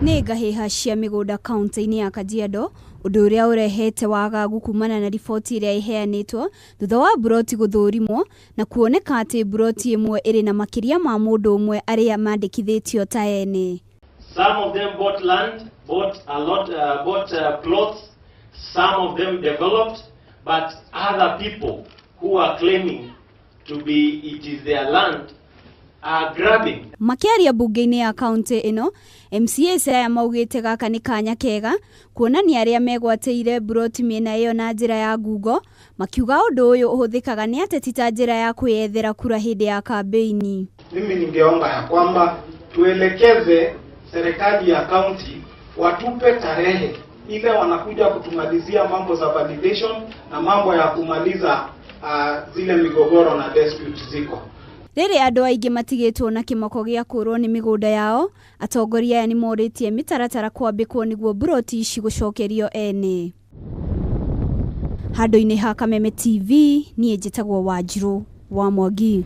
Nĩ Ngahiha cia migunda kaunti-ini ya Kajiado, undu uria urehete wagagu kumana na riboti iria iheanitwo thutha wa mburoti guthurimwo na kuoneka ati mburoti imwe iri na makiria ma mundu umwe aria mandikithitio ta ene. Some of them bought land, bought plots, some of them developed, but other people who are claiming to be it is their land are grabbing. Makiria bunge-ini ya kaunti-ino, MCA saya maugite gaka ni kanya kega kuonania aria megwateire mburoti miena iyo na njira ya ngugo, makiuga undu uyu uhuthikaga ni ateti ta njira ya kwiyethera kura hindi ya kampeini. Mimi ningeomba ya kwamba tuelekeze serikali ya kaunti watupe tarehe ile wanakuja kutumalizia mambo za validation na mambo ya kumaliza zile migogoro na dispute ziko. Riri andu aingi matigitwo na kimoko gia kurwo ni migunda yao, atongoria nimoritie mitaratara kwambikwo niguo mburoti ici gucokerio ene. Handu-ini ha Kameme TV, nie njitagwo Wanjiru wa Mwangi.